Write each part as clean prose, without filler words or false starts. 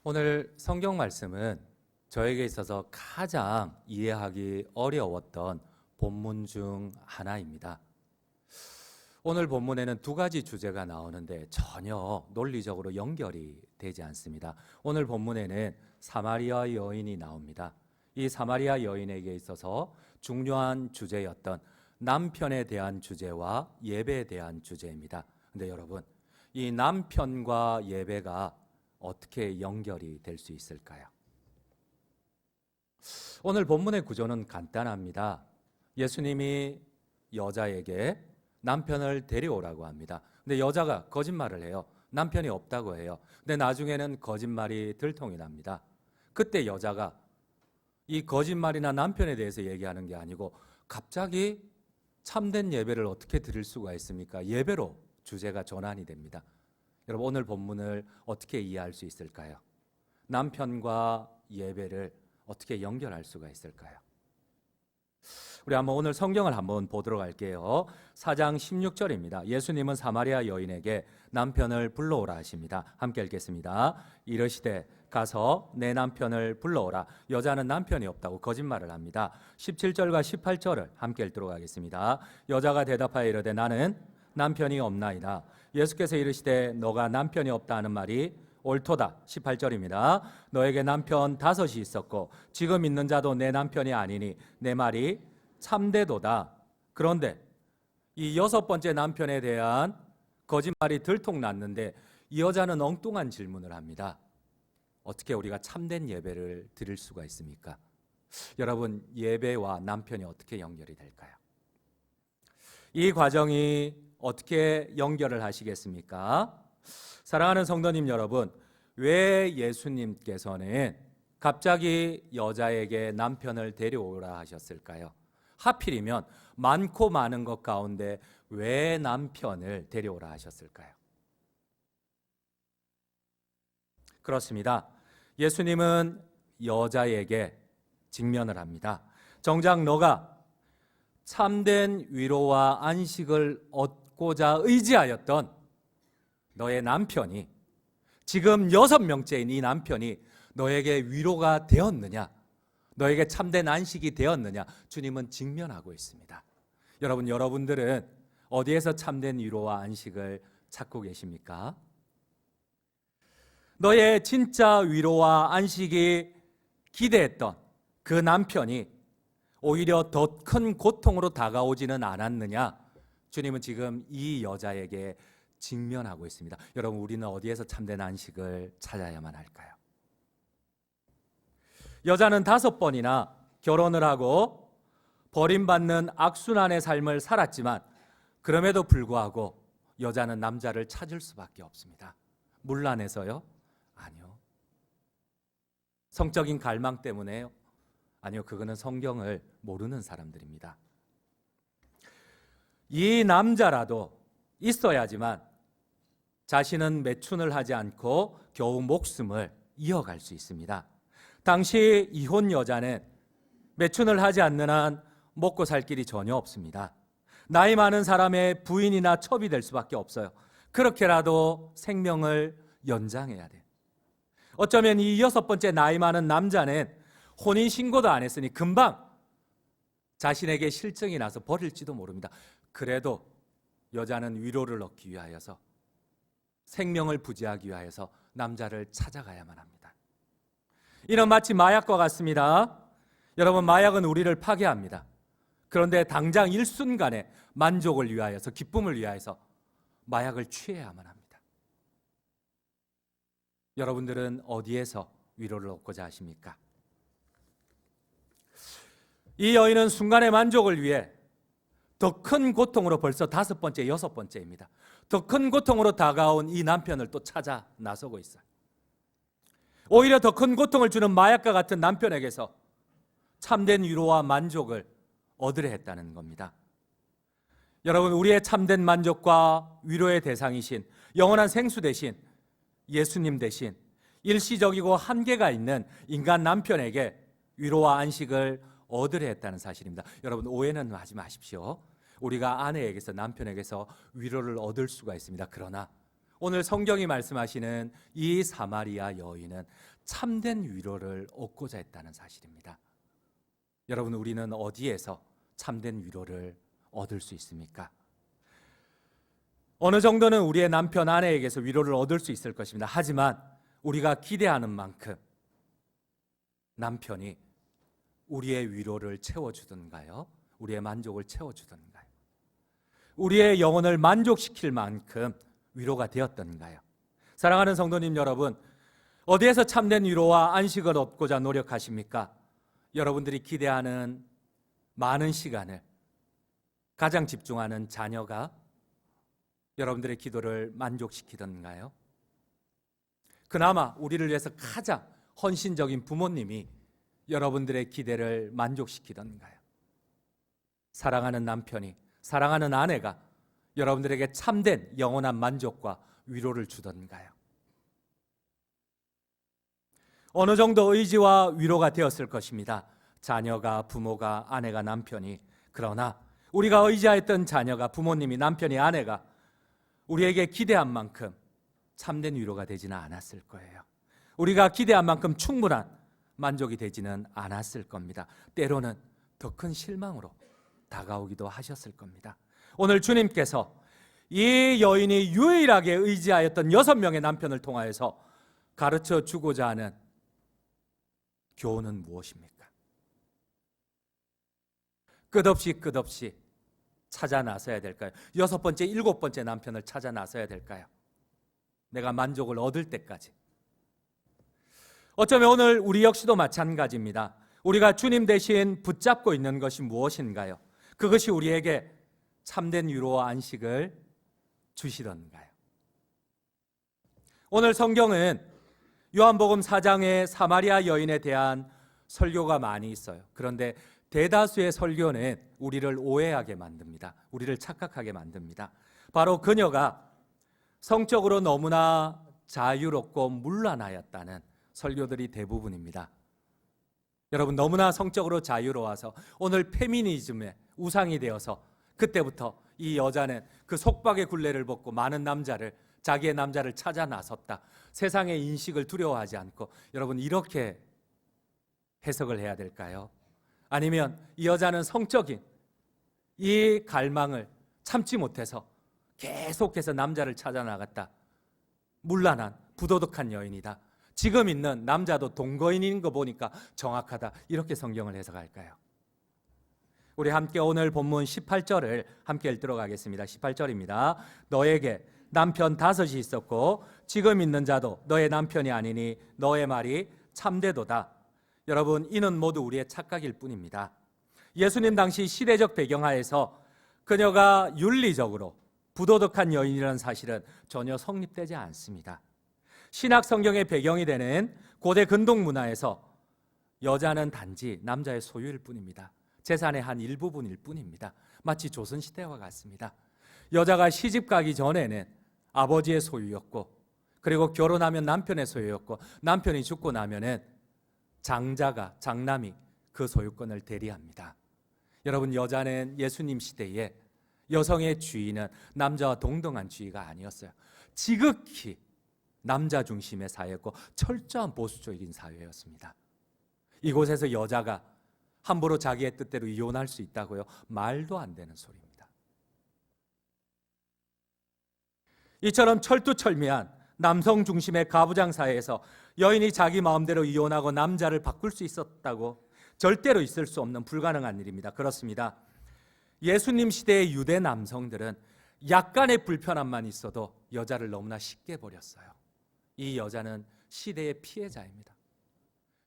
오늘 성경 말씀은 저에게 있어서 가장 이해하기 어려웠던 본문 중 하나입니다. 오늘 본문에는 두 가지 주제가 나오는데 전혀 논리적으로 연결이 되지 않습니다. 오늘 본문에는 사마리아 여인이 나옵니다. 이 사마리아 여인에게 있어서 중요한 주제였던 남편에 대한 주제와 예배에 대한 주제입니다. 근데 여러분, 이 남편과 예배가 어떻게 연결이 될 수 있을까요? 오늘 본문의 구조는 간단합니다. 예수님이 여자에게 남편을 데려오라고 합니다. 근데 여자가 거짓말을 해요. 남편이 없다고 해요. 근데 나중에는 거짓말이 들통이 납니다. 그때 여자가 이 거짓말이나 남편에 대해서 얘기하는 게 아니고 갑자기 참된 예배를 어떻게 드릴 수가 있습니까? 예배로 주제가 전환이 됩니다. 여러분, 오늘 본문을 어떻게 이해할 수 있을까요? 남편과 예배를 어떻게 연결할 수가 있을까요? 우리 한번 오늘 성경을 한번 보도록 할게요. 4장 16절입니다. 예수님은 사마리아 여인에게 남편을 불러오라 하십니다. 함께 읽겠습니다. 이르시되 가서 내 남편을 불러오라. 여자는 남편이 없다고 거짓말을 합니다. 17절과 18절을 함께 읽도록 하겠습니다. 여자가 대답하여 이르되 나는 남편이 없나이다. 예수께서 이르시되 너가 남편이 없다 하는 말이 옳도다. 18절입니다. 너에게 남편 5이 있었고 지금 있는 자도 내 남편이 아니니 내 말이 참되도다. 그런데 이 6번째 남편에 대한 거짓말이 들통났는데 이 여자는 엉뚱한 질문을 합니다. 어떻게 우리가 참된 예배를 드릴 수가 있습니까? 여러분, 예배와 남편이 어떻게 연결이 될까요? 이 과정이 어떻게 연결을 하시겠습니까? 사랑하는 성도님 여러분, 왜 예수님께서는 갑자기 여자에게 남편을 데려오라 하셨을까요? 하필이면 많고 많은 것 가운데 왜 남편을 데려오라 하셨을까요? 그렇습니다. 예수님은 여자에게 직면을 합니다. 정작 너가 참된 위로와 안식을 얻고자 의지하였던 너의 남편이, 지금 6명째인 이 남편이 너에게 위로가 되었느냐, 너에게 참된 안식이 되었느냐, 주님은 직면하고 있습니다. 여러분, 여러분들은 어디에서 참된 위로와 안식을 찾고 계십니까? 너의 진짜 위로와 안식이 기대했던 그 남편이 오히려 더 큰 고통으로 다가오지는 않았느냐? 주님은 지금 이 여자에게 직면하고 있습니다. 여러분, 우리는 어디에서 참된 안식을 찾아야만 할까요? 여자는 5번이나 결혼을 하고 버림받는 악순환의 삶을 살았지만 그럼에도 불구하고 여자는 남자를 찾을 수밖에 없습니다. 물란해서요? 아니요. 성적인 갈망 때문에요? 아니요. 그거는 성경을 모르는 사람들입니다. 이 남자라도 있어야지만 자신은 매춘을 하지 않고 겨우 목숨을 이어갈 수 있습니다. 당시 이혼 여자는 매춘을 하지 않는 한 먹고 살 길이 전혀 없습니다. 나이 많은 사람의 부인이나 첩이 될 수밖에 없어요. 그렇게라도 생명을 연장해야 돼. 어쩌면 이 6번째 나이 많은 남자는 혼인신고도 안 했으니 금방 자신에게 실증이 나서 버릴지도 모릅니다. 그래도 여자는 위로를 얻기 위하여서, 생명을 부지하기 위하여서 남자를 찾아가야만 합니다. 이는 마치 마약과 같습니다. 여러분, 마약은 우리를 파괴합니다. 그런데 당장 일순간의 만족을 위하여서, 기쁨을 위하여서 마약을 취해야만 합니다. 여러분들은 어디에서 위로를 얻고자 하십니까? 이 여인은 순간의 만족을 위해 더 큰 고통으로 벌써 5번째, 6번째입니다. 더 큰 고통으로 다가온 이 남편을 또 찾아 나서고 있어요. 오히려 더 큰 고통을 주는 마약과 같은 남편에게서 참된 위로와 만족을 얻으려 했다는 겁니다. 여러분, 우리의 참된 만족과 위로의 대상이신, 영원한 생수 대신, 예수님 대신 일시적이고 한계가 있는 인간 남편에게 위로와 안식을 얻으려 했다는 사실입니다. 여러분, 오해는 하지 마십시오. 우리가 아내에게서, 남편에게서 위로를 얻을 수가 있습니다. 그러나 오늘 성경이 말씀하시는 이 사마리아 여인은 참된 위로를 얻고자 했다는 사실입니다. 여러분, 우리는 어디에서 참된 위로를 얻을 수 있습니까? 어느 정도는 우리의 남편, 아내에게서 위로를 얻을 수 있을 것입니다. 하지만 우리가 기대하는 만큼 남편이 우리의 위로를 채워주던가요? 우리의 만족을 채워주던가요? 우리의 영혼을 만족시킬 만큼 위로가 되었던가요? 사랑하는 성도님 여러분, 어디에서 참된 위로와 안식을 얻고자 노력하십니까? 여러분들이 기대하는 많은 시간을 가장 집중하는 자녀가 여러분들의 기도를 만족시키던가요? 그나마 우리를 위해서 가장 헌신적인 부모님이 여러분들의 기대를 만족시키던가요? 사랑하는 남편이, 사랑하는 아내가 여러분들에게 참된 영원한 만족과 위로를 주던가요? 어느 정도 의지와 위로가 되었을 것입니다. 자녀가, 부모가, 아내가, 남편이. 그러나 우리가 의지하였던 자녀가, 부모님이, 남편이, 아내가 우리에게 기대한 만큼 참된 위로가 되지는 않았을 거예요. 우리가 기대한 만큼 충분한 만족이 되지는 않았을 겁니다. 때로는 더 큰 실망으로 다가오기도 하셨을 겁니다. 오늘 주님께서 이 여인이 유일하게 의지하였던 6명의 남편을 통하여서 가르쳐 주고자 하는 교훈은 무엇입니까? 끝없이 찾아 나서야 될까요? 6번째, 7번째 남편을 찾아 나서야 될까요? 내가 만족을 얻을 때까지. 어쩌면 오늘 우리 역시도 마찬가지입니다. 우리가 주님 대신 붙잡고 있는 것이 무엇인가요? 그것이 우리에게 참된 위로와 안식을 주시던가요? 오늘 성경은 요한복음 4장의 사마리아 여인에 대한 설교가 많이 있어요. 그런데 대다수의 설교는 우리를 오해하게 만듭니다. 우리를 착각하게 만듭니다. 바로 그녀가 성적으로 너무나 자유롭고 문란하였다는 설교들이 대부분입니다. 여러분, 너무나 성적으로 자유로워서 오늘 페미니즘의 우상이 되어서 그때부터 이 여자는 그 속박의 굴레를 벗고 많은 남자를, 자기의 남자를 찾아 나섰다. 세상의 인식을 두려워하지 않고. 여러분, 이렇게 해석을 해야 될까요? 아니면 이 여자는 성적인 이 갈망을 참지 못해서 계속해서 남자를 찾아 나갔다. 문란한 부도덕한 여인이다. 지금 있는 남자도 동거인인 거 보니까 정확하다. 이렇게 성경을 해석할까요? 우리 함께 오늘 본문 18절을 함께 읽도록 하겠습니다. 18절입니다. 너에게 남편 5이 있었고 지금 있는 자도 너의 남편이 아니니 너의 말이 참되도다. 여러분, 이는 모두 우리의 착각일 뿐입니다. 예수님 당시 시대적 배경하에서 그녀가 윤리적으로 부도덕한 여인이라는 사실은 전혀 성립되지 않습니다. 신약 성경의 배경이 되는 고대 근동 문화에서 여자는 단지 남자의 소유일 뿐입니다. 재산의 한 일부분일 뿐입니다. 마치 조선시대와 같습니다. 여자가 시집 가기 전에는 아버지의 소유였고, 그리고 결혼하면 남편의 소유였고, 남편이 죽고 나면은 장남이 그 소유권을 대리합니다. 여러분, 여자는 예수님 시대에 여성의 주의는 남자와 동등한 주의가 아니었어요. 지극히 남자 중심의 사회였고 철저한 보수적인 사회였습니다. 이곳에서 여자가 함부로 자기의 뜻대로 이혼할 수 있다고요? 말도 안 되는 소리입니다. 이처럼 철두철미한 남성 중심의 가부장 사회에서 여인이 자기 마음대로 이혼하고 남자를 바꿀 수 있었다고? 절대로 있을 수 없는 불가능한 일입니다. 그렇습니다. 예수님 시대의 유대 남성들은 약간의 불편함만 있어도 여자를 너무나 쉽게 버렸어요. 이 여자는 시대의 피해자입니다.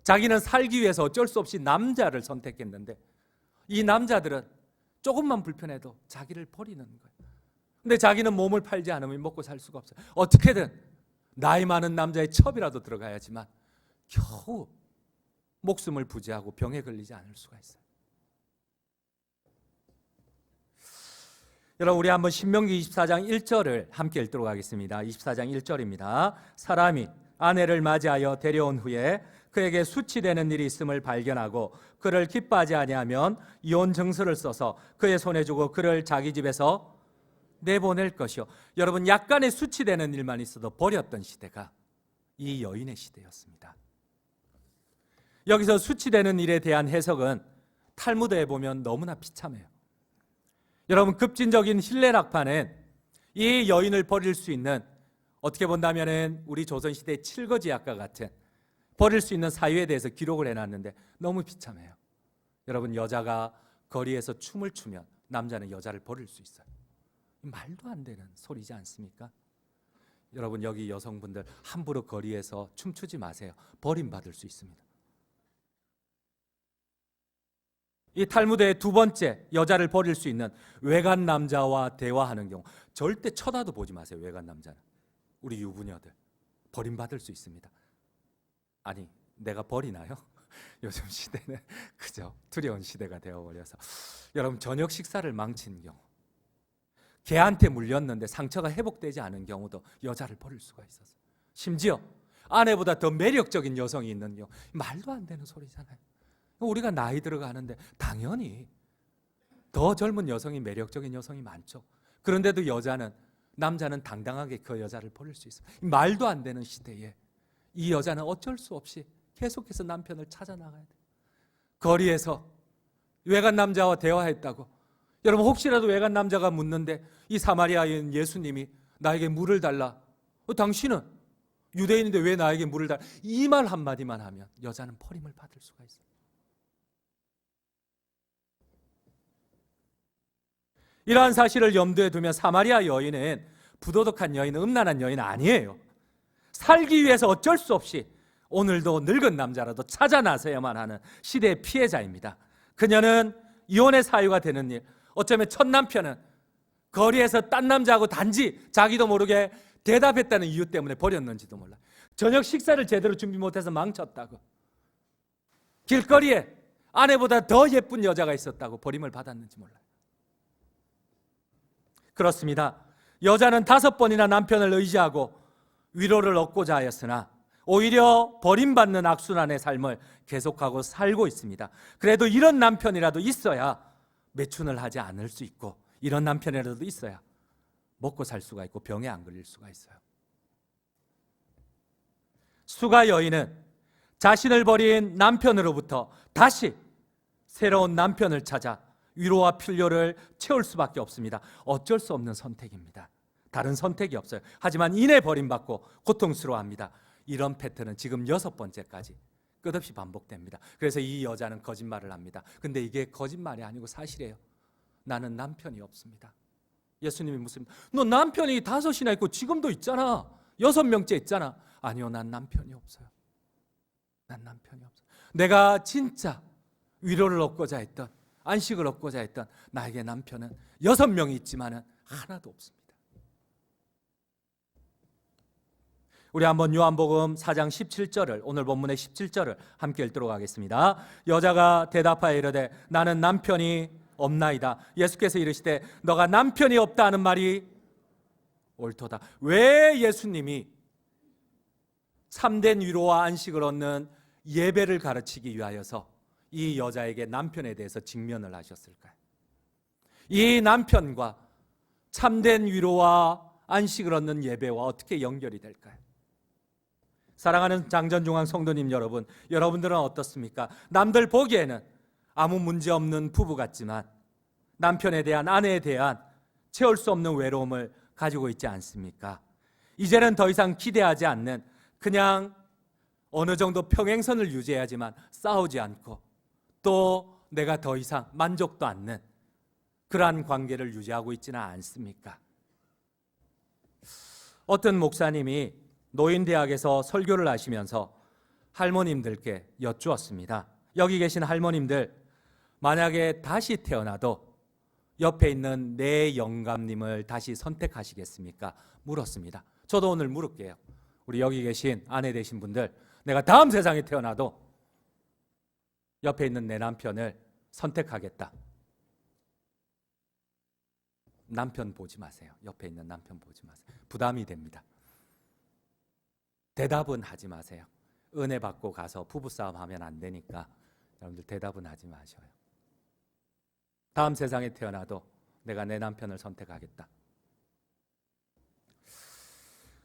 자기는 살기 위해서 어쩔 수 없이 남자를 선택했는데 이 남자들은 조금만 불편해도 자기를 버리는 거예요. 근데 자기는 몸을 팔지 않으면 먹고 살 수가 없어요. 어떻게든 나이 많은 남자의 첩이라도 들어가야지만 겨우 목숨을 부지하고 병에 걸리지 않을 수가 있어요. 여러분, 우리 한번 신명기 24장 1절을 함께 읽도록 하겠습니다. 24장 1절입니다. 사람이 아내를 맞이하여 데려온 후에 그에게 수치되는 일이 있음을 발견하고 그를 기뻐하지 아니하면 이혼 증서를 써서 그의 손에 주고 그를 자기 집에서 내보낼 것이요. 여러분, 약간의 수치되는 일만 있어도 버렸던 시대가 이 여인의 시대였습니다. 여기서 수치되는 일에 대한 해석은 탈무드에 보면 너무나 비참해요. 여러분, 급진적인 힐레 낙파는 이 여인을 버릴 수 있는, 어떻게 본다면 우리 조선시대 칠거지약과 같은 버릴 수 있는 사유에 대해서 기록을 해놨는데 너무 비참해요. 여러분, 여자가 거리에서 춤을 추면 남자는 여자를 버릴 수 있어요. 말도 안 되는 소리지 않습니까? 여러분, 여기 여성분들 함부로 거리에서 춤추지 마세요. 버림받을 수 있습니다. 이 탈무드의 두 번째, 여자를 버릴 수 있는 외간 남자와 대화하는 경우, 절대 쳐다도 보지 마세요. 외간 남자는 우리 유부녀들 버림받을 수 있습니다. 아니, 내가 버리나요? 요즘 시대는 그저 두려운 시대가 되어버려서. 여러분, 저녁 식사를 망친 경우, 개한테 물렸는데 상처가 회복되지 않은 경우도 여자를 버릴 수가 있었어요. 심지어 아내보다 더 매력적인 여성이 있는 경우, 말도 안 되는 소리잖아요. 우리가 나이 들어가는데 당연히 더 젊은 여성이, 매력적인 여성이 많죠. 그런데도 남자는 당당하게 그 여자를 버릴 수 있어요. 말도 안 되는 시대에 이 여자는 어쩔 수 없이 계속해서 남편을 찾아 나가야 돼요. 거리에서 외간 남자와 대화했다고. 여러분, 혹시라도 외간 남자가 묻는데 이 사마리아인 예수님이 나에게 물을 달라. 당신은 유대인인데 왜 나에게 물을 달라? 이 말 한마디만 하면 여자는 버림을 받을 수가 있어요. 이러한 사실을 염두에 두면 사마리아 여인은 부도덕한 여인, 음란한 여인 아니에요. 살기 위해서 어쩔 수 없이 오늘도 늙은 남자라도 찾아 나서야만 하는 시대의 피해자입니다. 그녀는 이혼의 사유가 되는 일, 어쩌면 첫 남편은 거리에서 딴 남자하고 단지 자기도 모르게 대답했다는 이유 때문에 버렸는지도 몰라요. 저녁 식사를 제대로 준비 못해서 망쳤다고, 길거리에 아내보다 더 예쁜 여자가 있었다고 버림을 받았는지 몰라요. 그렇습니다. 여자는 5번이나 남편을 의지하고 위로를 얻고자 하였으나 오히려 버림받는 악순환의 삶을 계속하고 살고 있습니다. 그래도 이런 남편이라도 있어야 매춘을 하지 않을 수 있고, 이런 남편이라도 있어야 먹고 살 수가 있고 병에 안 걸릴 수가 있어요. 수가 여인은 자신을 버린 남편으로부터 다시 새로운 남편을 찾아 위로와 필요를 채울 수밖에 없습니다. 어쩔 수 없는 선택입니다. 다른 선택이 없어요. 하지만 이내 버림받고 고통스러워합니다. 이런 패턴은 지금 6번째까지 끝없이 반복됩니다. 그래서 이 여자는 거짓말을 합니다. 근데 이게 거짓말이 아니고 사실이에요. 나는 남편이 없습니다. 예수님이 묻습니다. 너 남편이 5이나 있고 지금도 있잖아. 6명째 있잖아. 아니요, 난 남편이 없어요. 난 남편이 없어요. 내가 진짜 위로를 얻고자 했던, 안식을 얻고자 했던 나에게 남편은 6명이 있지만은 하나도 없습니다. 우리 한번 요한복음 4장 17절을, 오늘 본문의 17절을 함께 읽도록 하겠습니다. 여자가 대답하여 이르되 나는 남편이 없나이다. 예수께서 이르시되 너가 남편이 없다 하는 말이 옳도다. 왜 예수님이 참된 위로와 안식을 얻는 예배를 가르치기 위하여서 이 여자에게 남편에 대해서 직면을 하셨을까요? 이 남편과 참된 위로와 안식을 얻는 예배와 어떻게 연결이 될까요? 사랑하는 장전중앙 성도님 여러분, 여러분들은 어떻습니까? 남들 보기에는 아무 문제 없는 부부 같지만 남편에 대한, 아내에 대한 채울 수 없는 외로움을 가지고 있지 않습니까? 이제는 더 이상 기대하지 않는, 그냥 어느 정도 평행선을 유지해야지만 싸우지 않고 또 내가 더 이상 만족도 않는 그러한 관계를 유지하고 있지는 않습니까? 어떤 목사님이 노인대학에서 설교를 하시면서 할머님들께 여쭈었습니다. 여기 계신 할머님들, 만약에 다시 태어나도 옆에 있는 내 영감님을 다시 선택하시겠습니까? 물었습니다. 저도 오늘 물을게요. 우리 여기 계신 아내 되신 분들, 내가 다음 세상에 태어나도 옆에 있는 내 남편을 선택하겠다. 남편 보지 마세요. 옆에 있는 남편 보지 마세요. 부담이 됩니다. 대답은 하지 마세요. 은혜 받고 가서 부부싸움 하면 안 되니까 여러분들 대답은 하지 마셔요. 다음 세상에 태어나도 내가 내 남편을 선택하겠다.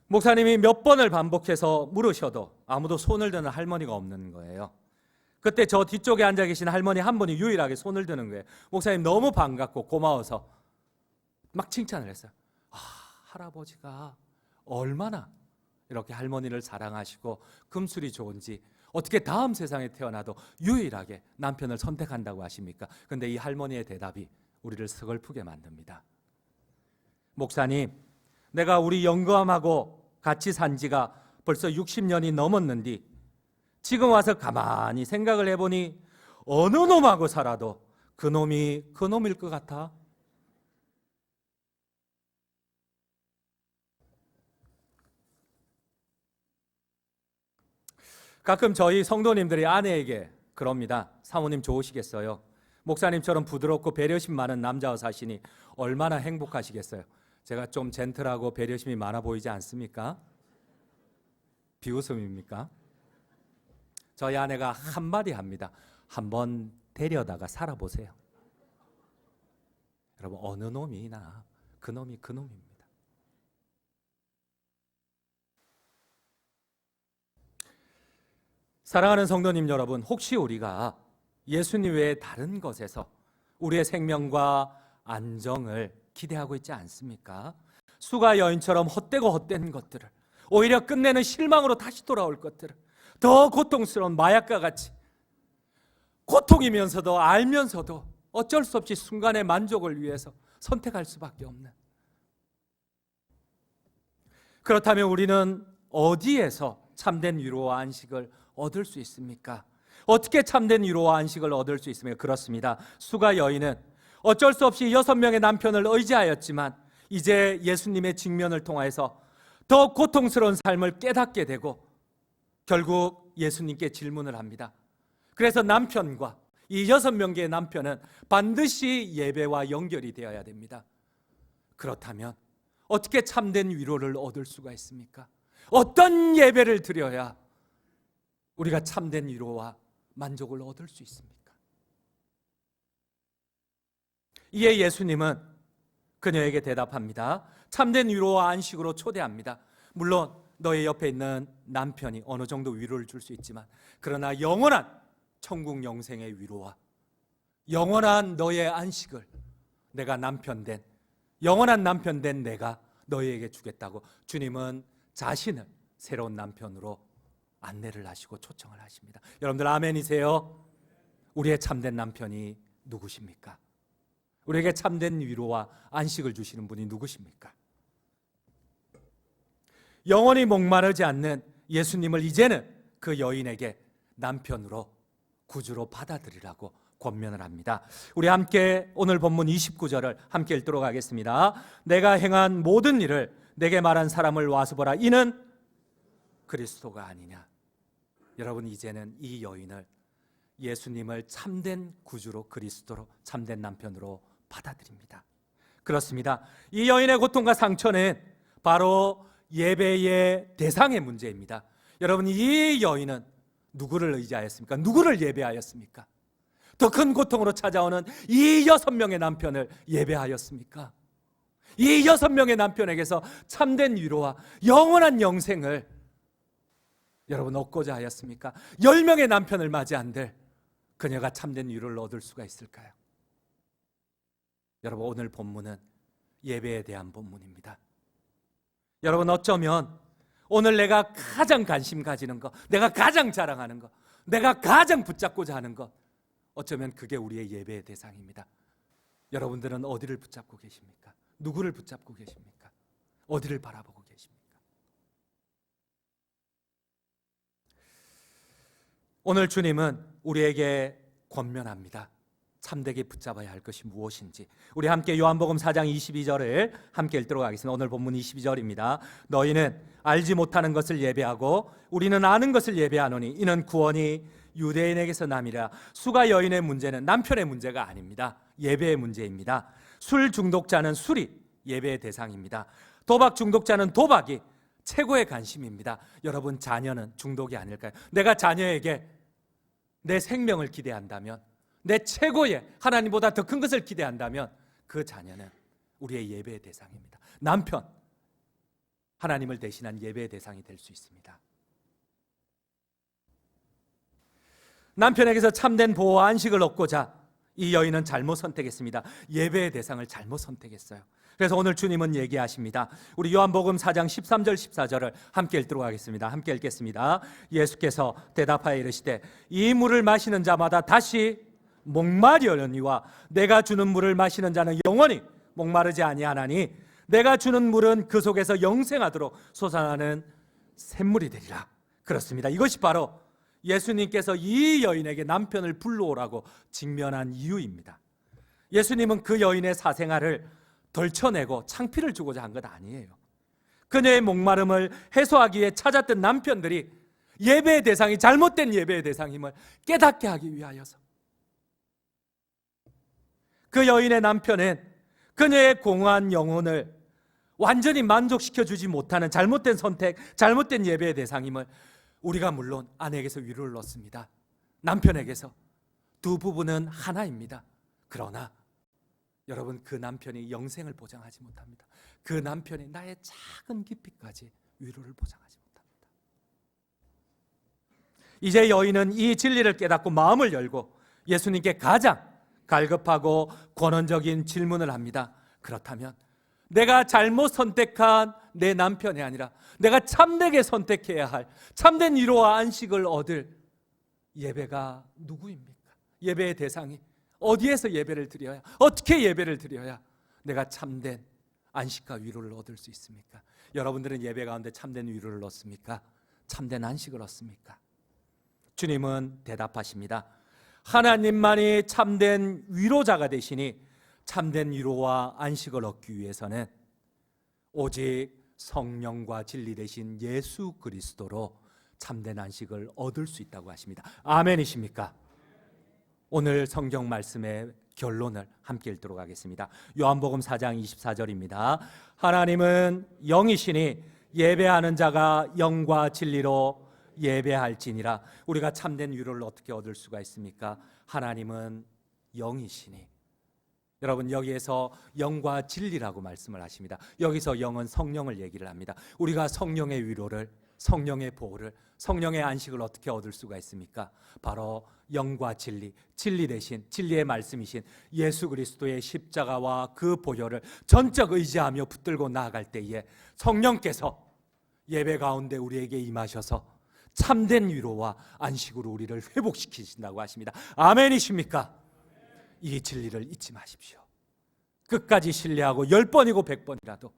목사님이 몇 번을 반복해서 물으셔도 아무도 손을 드는 할머니가 없는 거예요. 그때 저 뒤쪽에 앉아 계신 할머니 한 분이 유일하게 손을 드는 거예요. 목사님 너무 반갑고 고마워서 막 칭찬을 했어요. 할아버지가 얼마나 이렇게 할머니를 사랑하시고 금술이 좋은지, 어떻게 다음 세상에 태어나도 유일하게 남편을 선택한다고 하십니까? 근데 이 할머니의 대답이 우리를 서글프게 만듭니다. 목사님, 내가 우리 영감하고 같이 산 지가 벌써 60년이 넘었는데 지금 와서 가만히 생각을 해보니 어느 놈하고 살아도 그 놈일 것 같아. 가끔 저희 성도님들이 아내에게 그럽니다. 사모님 좋으시겠어요? 목사님처럼 부드럽고 배려심 많은 남자와 사시니 얼마나 행복하시겠어요? 제가 좀 젠틀하고 배려심이 많아 보이지 않습니까? 비웃음입니까? 저희 아내가 한마디 합니다. 한번 데려다가 살아보세요. 여러분, 어느 놈이나 그 놈이 그 놈입니다. 사랑하는 성도님 여러분, 혹시 우리가 예수님 외에 다른 것에서 우리의 생명과 안정을 기대하고 있지 않습니까? 수가 여인처럼 헛되고 헛된 것들을, 오히려 끝내는 실망으로 다시 돌아올 것들을, 더 고통스러운 마약과 같이 고통이면서도 알면서도 어쩔 수 없이 순간의 만족을 위해서 선택할 수밖에 없는, 그렇다면 우리는 어디에서 참된 위로와 안식을 얻을 수 있습니까? 어떻게 참된 위로와 안식을 얻을 수 있습니까? 그렇습니다. 수가 여인은 어쩔 수 없이 6명의 남편을 의지하였지만 이제 예수님의 직면을 통해서 더 고통스러운 삶을 깨닫게 되고 결국 예수님께 질문을 합니다. 그래서 남편과 이 6명의 남편은 반드시 예배와 연결이 되어야 됩니다. 그렇다면 어떻게 참된 위로를 얻을 수가 있습니까? 어떤 예배를 드려야 우리가 참된 위로와 만족을 얻을 수 있습니까? 이에 예수님은 그녀에게 대답합니다. 참된 위로와 안식으로 초대합니다. 물론 너의 옆에 있는 남편이 어느 정도 위로를 줄 수 있지만, 그러나 영원한 천국 영생의 위로와 영원한 너의 안식을 내가 영원한 남편 된 내가 너희에게 주겠다고 주님은 자신을 새로운 남편으로 안내를 하시고 초청을 하십니다. 여러분들 아멘이세요? 우리의 참된 남편이 누구십니까? 우리에게 참된 위로와 안식을 주시는 분이 누구십니까? 영원히 목마르지 않는 예수님을 이제는 그 여인에게 남편으로, 구주로 받아들이라고 권면을 합니다. 우리 함께 오늘 본문 29절을 함께 읽도록 하겠습니다. 내가 행한 모든 일을 내게 말한 사람을 와서 보라. 이는 그리스도가 아니냐. 여러분, 이제는 이 여인을 예수님을 참된 구주로, 그리스도로, 참된 남편으로 받아들입니다. 그렇습니다. 이 여인의 고통과 상처는 바로 예배의 대상의 문제입니다. 여러분, 이 여인은 누구를 의지하였습니까? 누구를 예배하였습니까? 더 큰 고통으로 찾아오는 이 6명의 남편을 예배하였습니까? 이 6명의 남편에게서 참된 위로와 영원한 영생을 여러분 얻고자 하였습니까? 10명의 남편을 맞이한들 그녀가 참된 위로를 얻을 수가 있을까요? 여러분, 오늘 본문은 예배에 대한 본문입니다. 여러분, 어쩌면 오늘 내가 가장 관심 가지는 것, 내가 가장 자랑하는 것, 내가 가장 붙잡고자 하는 것, 어쩌면 그게 우리의 예배의 대상입니다. 여러분들은 어디를 붙잡고 계십니까? 누구를 붙잡고 계십니까? 어디를 바라보고 계십니까? 오늘 주님은 우리에게 권면합니다. 참되게 붙잡아야 할 것이 무엇인지. 우리 함께 요한복음 4장 22절을 함께 읽도록 하겠습니다. 오늘 본문 22절입니다. 너희는 알지 못하는 것을 예배하고 우리는 아는 것을 예배하노니 이는 구원이 유대인에게서 남이라. 수가 여인의 문제는 남편의 문제가 아닙니다. 예배의 문제입니다. 술 중독자는 술이 예배의 대상입니다. 도박 중독자는 도박이 최고의 관심입니다. 여러분, 자녀는 중독이 아닐까요? 내가 자녀에게 내 생명을 기대한다면, 내 최고의 하나님보다 더 큰 것을 기대한다면 그 자녀는 우리의 예배의 대상입니다. 남편, 하나님을 대신한 예배의 대상이 될 수 있습니다. 남편에게서 참된 보호와 안식을 얻고자 이 여인은 잘못 선택했습니다. 예배의 대상을 잘못 선택했어요. 그래서 오늘 주님은 얘기하십니다. 우리 요한복음 4장 13절 14절을 함께 읽도록 하겠습니다. 함께 읽겠습니다. 예수께서 대답하여 이르시되 이 물을 마시는 자마다 다시 목마르려니와 내가 주는 물을 마시는 자는 영원히 목마르지 아니하나니 내가 주는 물은 그 속에서 영생하도록 솟아나는 샘물이 되리라. 그렇습니다. 이것이 바로 예수님께서 이 여인에게 남편을 불러오라고 직면한 이유입니다. 예수님은 그 여인의 사생활을 덜쳐내고 창피를 주고자 한 것 아니에요. 그녀의 목마름을 해소하기 위해 찾았던 남편들이 예배의 대상이 잘못된 예배의 대상임을 깨닫게 하기 위하여서, 그 여인의 남편은 그녀의 공허한 영혼을 완전히 만족시켜주지 못하는 잘못된 선택, 잘못된 예배의 대상임을 우리가 물론 아내에게서 위로를 얻습니다. 남편에게서. 두 부부는 하나입니다. 그러나 여러분, 그 남편이 영생을 보장하지 못합니다. 그 남편이 나의 작은 깊이까지 위로를 보장하지 못합니다. 이제 여인은 이 진리를 깨닫고 마음을 열고 예수님께 가장 갈급하고 권원적인 질문을 합니다. 그렇다면 내가 잘못 선택한 내 남편이 아니라 내가 참되게 선택해야 할 참된 위로와 안식을 얻을 예배가 누구입니까? 예배의 대상이 어디에서 예배를 드려야, 어떻게 예배를 드려야 내가 참된 안식과 위로를 얻을 수 있습니까? 여러분들은 예배 가운데 참된 위로를 얻습니까? 참된 안식을 얻습니까? 주님은 대답하십니다. 하나님만이 참된 위로자가 되시니 참된 위로와 안식을 얻기 위해서는 오직 성령과 진리 되신 예수 그리스도로 참된 안식을 얻을 수 있다고 하십니다. 아멘이십니까? 오늘 성경 말씀의 결론을 함께 읽도록 하겠습니다. 요한복음 4장 24절입니다. 하나님은 영이시니 예배하는 자가 영과 진리로 예배할지니라. 우리가 참된 위로를 어떻게 얻을 수가 있습니까? 하나님은 영이시니. 여러분, 여기에서 영과 진리라고 말씀을 하십니다. 여기서 영은 성령을 얘기를 합니다. 우리가 성령의 위로를, 성령의 보호를, 성령의 안식을 어떻게 얻을 수가 있습니까? 바로 영과 진리, 진리 대신 진리의 말씀이신 예수 그리스도의 십자가와 그 보혈을 전적 의지하며 붙들고 나아갈 때에 성령께서 예배 가운데 우리에게 임하셔서 참된 위로와 안식으로 우리를 회복시키신다고 하십니다. 아멘이십니까? 이 진리를 잊지 마십시오. 끝까지 신뢰하고 10번이고 100번이라도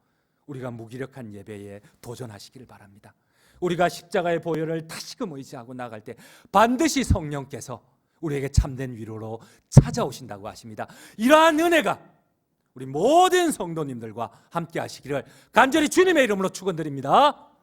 우리가 무기력한 예배에 도전하시기를 바랍니다. 우리가 십자가의 보혈을 다시금 의지하고 나갈 때 반드시 성령께서 우리에게 참된 위로로 찾아오신다고 하십니다. 이러한 은혜가 우리 모든 성도님들과 함께 하시기를 간절히 주님의 이름으로 축원드립니다.